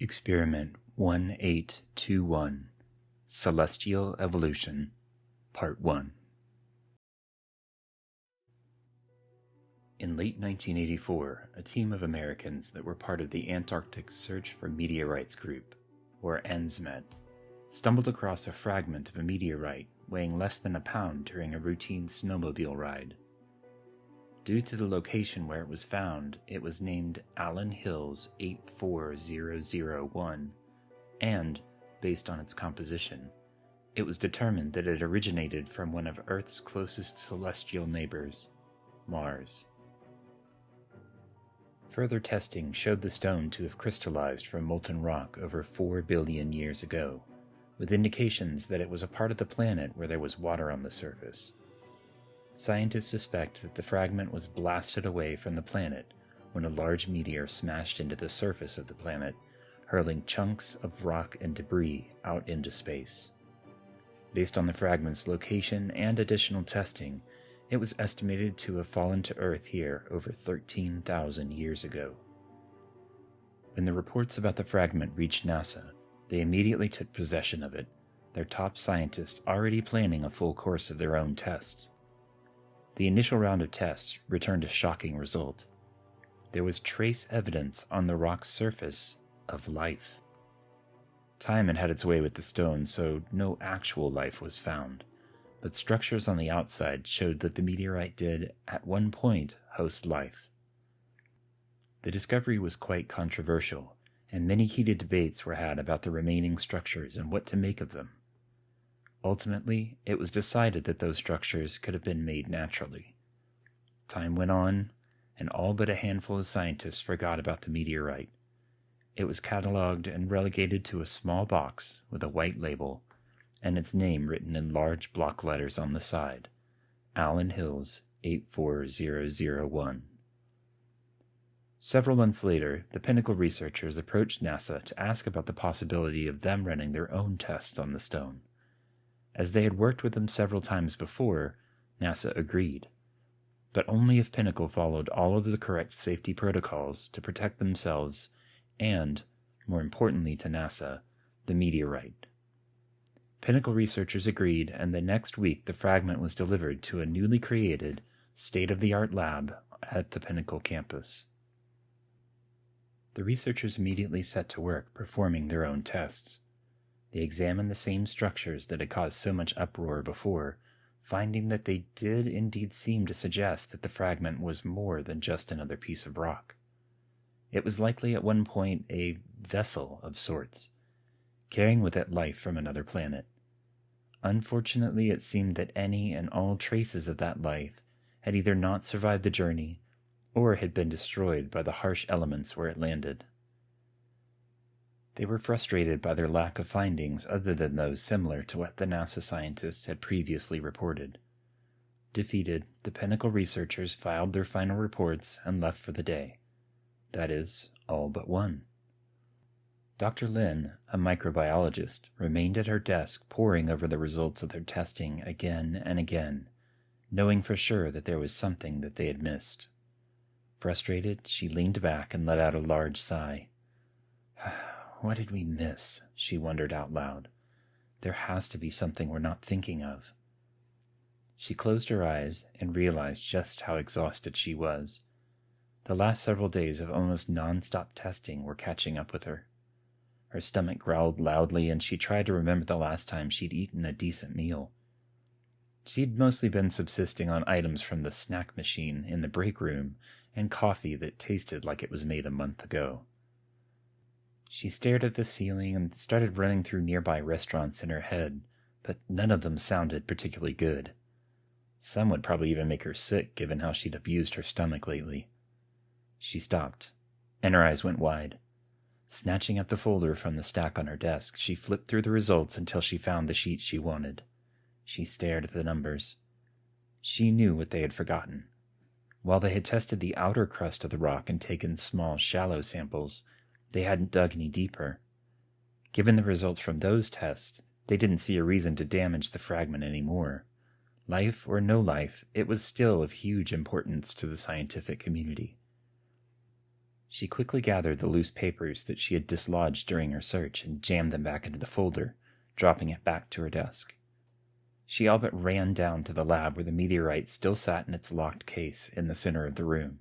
Experiment 1821 Celestial Evolution Part 1. In late 1984, a team of Americans that were part of the Antarctic Search for Meteorites Group, or ANSMET, stumbled across a fragment of a meteorite weighing less than a pound during a routine snowmobile ride. Due to the location where it was found, it was named Allen Hills 84001, and, based on its composition, it was determined that it originated from one of Earth's closest celestial neighbors, Mars. Further testing showed the stone to have crystallized from molten rock over 4 billion years ago, with indications that it was a part of the planet where there was water on the surface. Scientists suspect that the fragment was blasted away from the planet when a large meteor smashed into the surface of the planet, hurling chunks of rock and debris out into space. Based on the fragment's location and additional testing, it was estimated to have fallen to Earth here over 13,000 years ago. When the reports about the fragment reached NASA, they immediately took possession of it, their top scientists already planning a full course of their own tests. The initial round of tests returned a shocking result. There was trace evidence on the rock's surface of life. Time had its way with the stone, so no actual life was found, but structures on the outside showed that the meteorite did, at one point, host life. The discovery was quite controversial, and many heated debates were had about the remaining structures and what to make of them. Ultimately, it was decided that those structures could have been made naturally. Time went on, and all but a handful of scientists forgot about the meteorite. It was catalogued and relegated to a small box with a white label, and its name written in large block letters on the side, Allen Hills 84001. Several months later, the Pinnacle researchers approached NASA to ask about the possibility of them running their own tests on the stone. As they had worked with them several times before, NASA agreed, but only if Pinnacle followed all of the correct safety protocols to protect themselves and, more importantly to NASA, the meteorite. Pinnacle researchers agreed, and the next week the fragment was delivered to a newly created, state-of-the-art lab at the Pinnacle campus. The researchers immediately set to work performing their own tests. They examined the same structures that had caused so much uproar before, finding that they did indeed seem to suggest that the fragment was more than just another piece of rock. It was likely at one point a vessel of sorts, carrying with it life from another planet. Unfortunately, it seemed that any and all traces of that life had either not survived the journey or had been destroyed by the harsh elements where it landed. They were frustrated by their lack of findings other than those similar to what the NASA scientists had previously reported. Defeated, the Pinnacle researchers filed their final reports and left for the day. That is, all but one. Dr. Lin, a microbiologist, remained at her desk poring over the results of their testing again and again, knowing for sure that there was something that they had missed. Frustrated, she leaned back and let out a large sigh. What did we miss? She wondered out loud. There has to be something we're not thinking of. She closed her eyes and realized just how exhausted she was. The last several days of almost non-stop testing were catching up with her. Her stomach growled loudly, and she tried to remember the last time she'd eaten a decent meal. She'd mostly been subsisting on items from the snack machine in the break room and coffee that tasted like it was made a month ago. She stared at the ceiling and started running through nearby restaurants in her head, but none of them sounded particularly good. Some would probably even make her sick, given how she'd abused her stomach lately. She stopped, and her eyes went wide. Snatching up the folder from the stack on her desk, she flipped through the results until she found the sheet she wanted. She stared at the numbers. She knew what they had forgotten. While they had tested the outer crust of the rock and taken small, shallow samples, they hadn't dug any deeper. Given the results from those tests, they didn't see a reason to damage the fragment anymore. Life or no life, it was still of huge importance to the scientific community. She quickly gathered the loose papers that she had dislodged during her search and jammed them back into the folder, dropping it back to her desk. She all but ran down to the lab where the meteorite still sat in its locked case in the center of the room.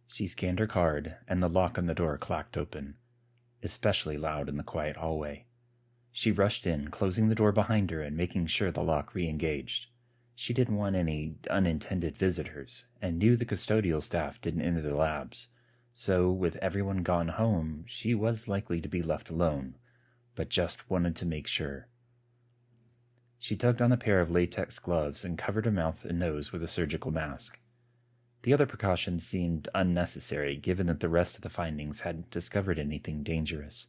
She scanned her card, and the lock on the door clacked open, especially loud in the quiet hallway. She rushed in, closing the door behind her and making sure the lock re-engaged. She didn't want any unintended visitors, and knew the custodial staff didn't enter the labs, so with everyone gone home, she was likely to be left alone, but just wanted to make sure. She tugged on a pair of latex gloves and covered her mouth and nose with a surgical mask. The other precautions seemed unnecessary, given that the rest of the findings hadn't discovered anything dangerous.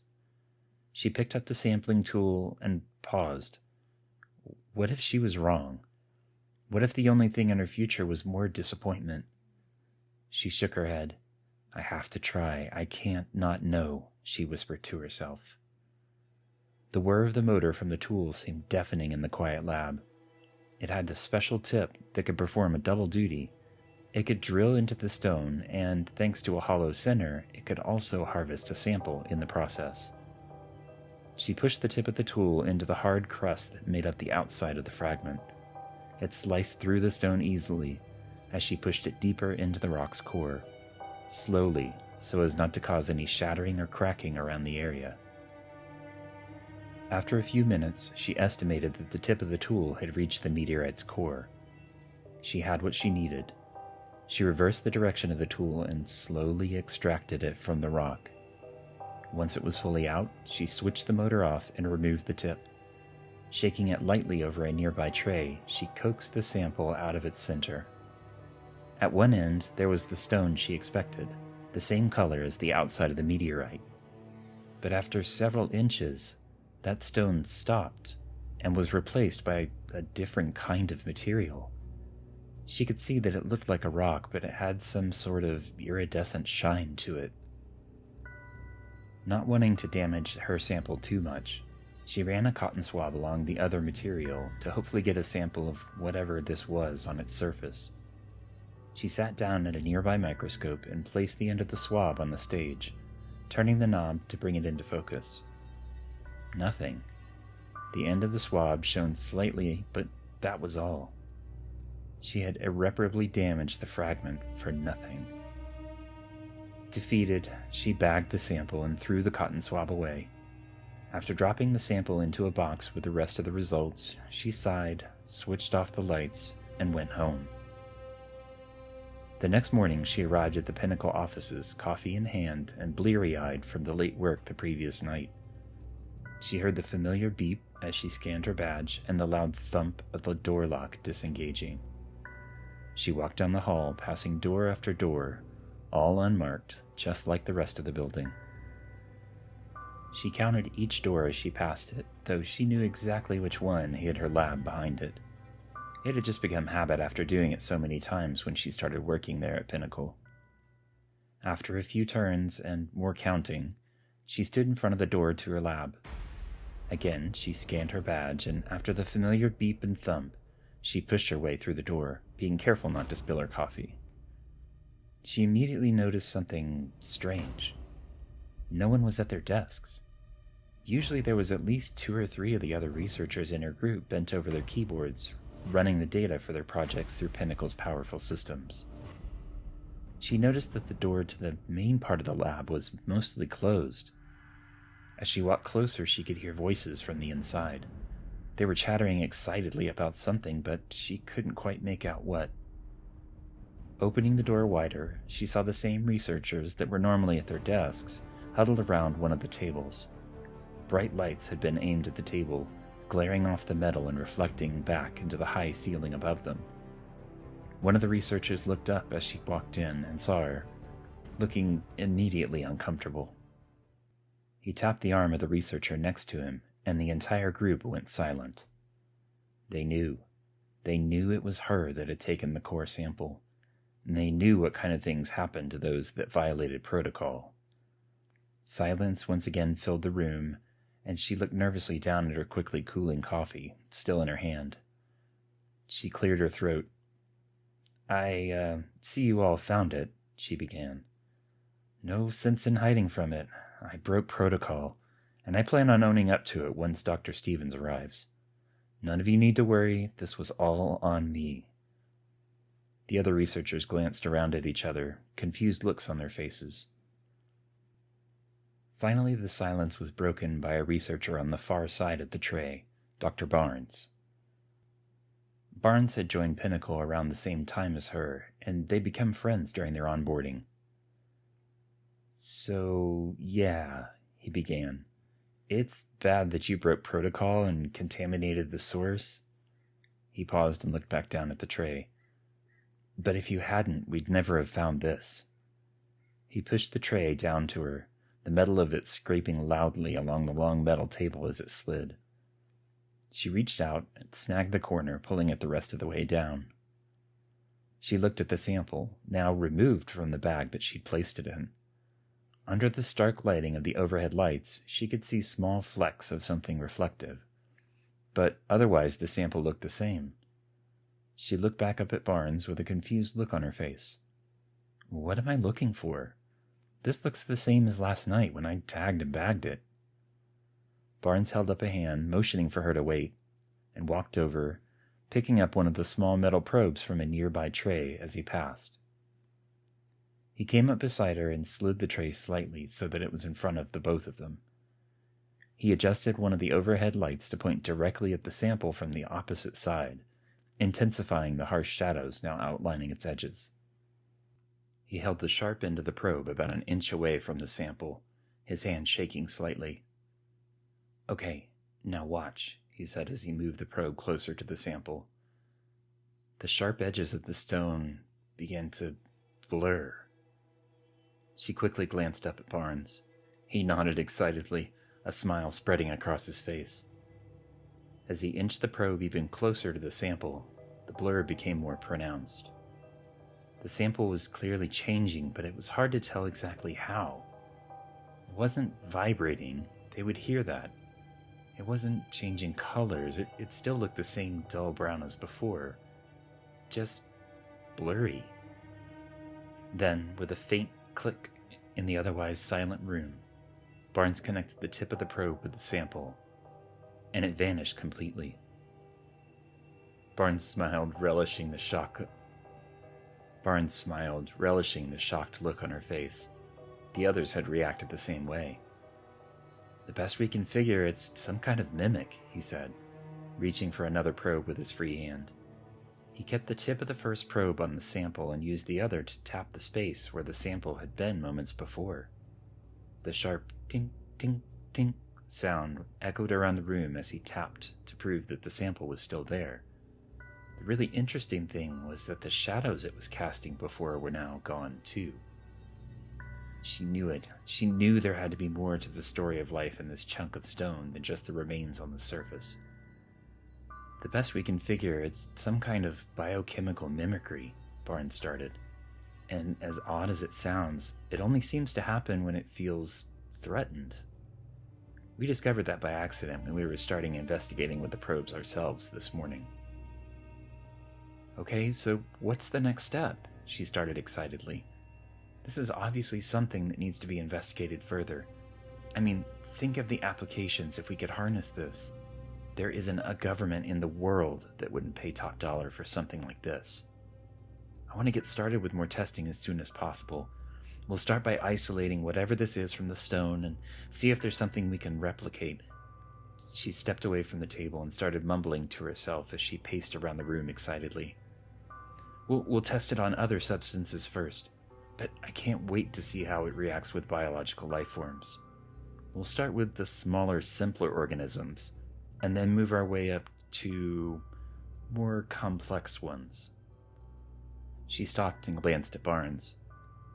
She picked up the sampling tool and paused. What if she was wrong? What if the only thing in her future was more disappointment? She shook her head. I have to try. I can't not know, she whispered to herself. The whir of the motor from the tool seemed deafening in the quiet lab. It had a special tip that could perform a double duty. It could drill into the stone, and thanks to a hollow center, it could also harvest a sample in the process. She pushed the tip of the tool into the hard crust that made up the outside of the fragment. It sliced through the stone easily as she pushed it deeper into the rock's core, slowly so as not to cause any shattering or cracking around the area. After a few minutes, she estimated that the tip of the tool had reached the meteorite's core. She had what she needed. She reversed the direction of the tool and slowly extracted it from the rock. Once it was fully out, she switched the motor off and removed the tip. Shaking it lightly over a nearby tray, she coaxed the sample out of its center. At one end, there was the stone she expected, the same color as the outside of the meteorite. But after several inches, that stone stopped and was replaced by a different kind of material. She could see that it looked like a rock, but it had some sort of iridescent shine to it. Not wanting to damage her sample too much, she ran a cotton swab along the other material to hopefully get a sample of whatever this was on its surface. She sat down at a nearby microscope and placed the end of the swab on the stage, turning the knob to bring it into focus. Nothing. The end of the swab shone slightly, but that was all. She had irreparably damaged the fragment for nothing. Defeated, she bagged the sample and threw the cotton swab away. After dropping the sample into a box with the rest of the results, she sighed, switched off the lights, and went home. The next morning, she arrived at the Pinnacle offices, coffee in hand and bleary-eyed from the late work the previous night. She heard the familiar beep as she scanned her badge and the loud thump of the door lock disengaging. She walked down the hall, passing door after door, all unmarked, just like the rest of the building. She counted each door as she passed it, though she knew exactly which one hid her lab behind it. It had just become habit after doing it so many times when she started working there at Pinnacle. After a few turns and more counting, she stood in front of the door to her lab. Again, she scanned her badge, and after the familiar beep and thump, she pushed her way through the door, being careful not to spill her coffee. She immediately noticed something strange. No one was at their desks. Usually there was at least 2 or 3 of the other researchers in her group bent over their keyboards, running the data for their projects through Pinnacle's powerful systems. She noticed that the door to the main part of the lab was mostly closed. As she walked closer, she could hear voices from the inside. They were chattering excitedly about something, but she couldn't quite make out what. Opening the door wider, she saw the same researchers that were normally at their desks, huddled around one of the tables. Bright lights had been aimed at the table, glaring off the metal and reflecting back into the high ceiling above them. One of the researchers looked up as she walked in and saw her, looking immediately uncomfortable. He tapped the arm of the researcher next to him, and the entire group went silent. They knew. They knew it was her that had taken the core sample, and they knew what kind of things happened to those that violated protocol. Silence once again filled the room, and she looked nervously down at her quickly cooling coffee, still in her hand. She cleared her throat. I see you all found it, she began. No sense in hiding from it. I broke protocol, and I plan on owning up to it once Dr. Stevens arrives. None of you need to worry. This was all on me. The other researchers glanced around at each other, confused looks on their faces. Finally, the silence was broken by a researcher on the far side of the tray, Dr. Barnes. Barnes had joined Pinnacle around the same time as her, and they'd become friends during their onboarding. So, yeah, he began. It's bad that you broke protocol and contaminated the source. He paused and looked back down at the tray. But if you hadn't, we'd never have found this. He pushed the tray down to her, the metal of it scraping loudly along the long metal table as it slid. She reached out and snagged the corner, pulling it the rest of the way down. She looked at the sample, now removed from the bag that she'd placed it in. Under the stark lighting of the overhead lights, she could see small flecks of something reflective. But otherwise the sample looked the same. She looked back up at Barnes with a confused look on her face. What am I looking for? This looks the same as last night when I tagged and bagged it. Barnes held up a hand, motioning for her to wait, and walked over, picking up one of the small metal probes from a nearby tray as he passed. He came up beside her and slid the tray slightly so that it was in front of the both of them. He adjusted one of the overhead lights to point directly at the sample from the opposite side, intensifying the harsh shadows now outlining its edges. He held the sharp end of the probe about an inch away from the sample, his hand shaking slightly. Okay, now watch, he said as he moved the probe closer to the sample. The sharp edges of the stone began to blur. She quickly glanced up at Barnes. He nodded excitedly, a smile spreading across his face. As he inched the probe even closer to the sample, the blur became more pronounced. The sample was clearly changing, but it was hard to tell exactly how. It wasn't vibrating. They would hear that. It wasn't changing colors. It still looked the same dull brown as before. Just blurry. Then, with a faint click in the otherwise silent room, Barnes connected the tip of the probe with the sample, and it vanished completely. Barnes smiled, relishing the shocked look on her face. The others had reacted the same way. The best we can figure, it's some kind of mimic, he said, reaching for another probe with his free hand. He kept the tip of the first probe on the sample and used the other to tap the space where the sample had been moments before. The sharp tink, tink, tink sound echoed around the room as he tapped to prove that the sample was still there. The really interesting thing was that the shadows it was casting before were now gone too. She knew it. She knew there had to be more to the story of life in this chunk of stone than just the remains on the surface. The best we can figure, it's some kind of biochemical mimicry, Barnes started. And as odd as it sounds, it only seems to happen when it feels threatened. We discovered that by accident when we were starting investigating with the probes ourselves this morning. Okay, so what's the next step? She started excitedly. This is obviously something that needs to be investigated further. I mean, think of the applications if we could harness this. There isn't a government in the world that wouldn't pay top dollar for something like this. I want to get started with more testing as soon as possible. We'll start by isolating whatever this is from the stone and see if there's something we can replicate. She stepped away from the table and started mumbling to herself as she paced around the room excitedly. We'll test it on other substances first, but I can't wait to see how it reacts with biological life forms. We'll start with the smaller, simpler organisms, and then move our way up to more complex ones. She stopped and glanced at Barnes.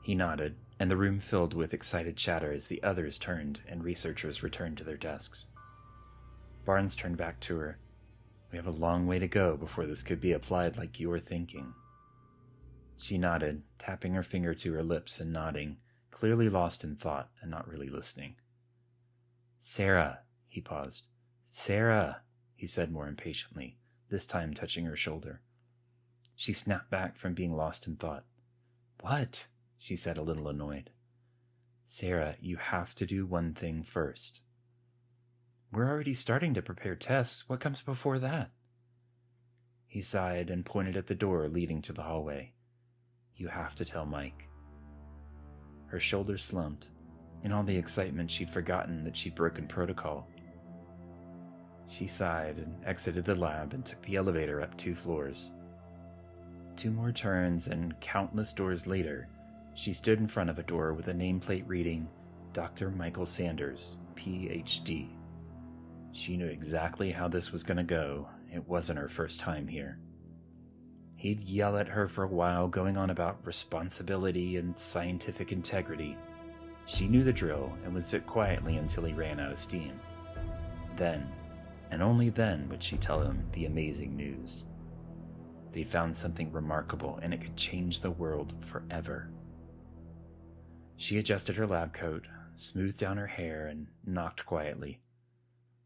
He nodded, and the room filled with excited chatter as the others turned and researchers returned to their desks. Barnes turned back to her. We have a long way to go before this could be applied like you're thinking. She nodded, tapping her finger to her lips and nodding, clearly lost in thought and not really listening. Sarah, he paused. Sarah, he said more impatiently, this time touching her shoulder. She snapped back from being lost in thought. What? She said, a little annoyed. Sarah, you have to do one thing first. We're already starting to prepare tests. What comes before that? He sighed and pointed at the door leading to the hallway. You have to tell Mike. Her shoulders slumped. In all the excitement, she'd forgotten that she'd broken protocol. She sighed and exited the lab and took the elevator up 2 floors. 2 more turns and countless doors later, she stood in front of a door with a nameplate reading, Dr. Michael Sanders, Ph.D. She knew exactly how this was going to go. It wasn't her first time here. He'd yell at her for a while, going on about responsibility and scientific integrity. She knew the drill and would sit quietly until he ran out of steam. Then, and only then, would she tell him the amazing news. They found something remarkable, and it could change the world forever. She adjusted her lab coat, smoothed down her hair, and knocked quietly.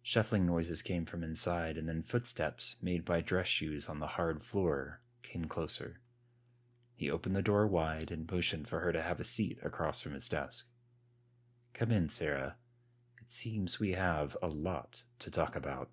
Shuffling noises came from inside, and then footsteps, made by dress shoes on the hard floor, came closer. He opened the door wide and motioned for her to have a seat across from his desk. Come in, Sarah. It seems we have a lot to talk about.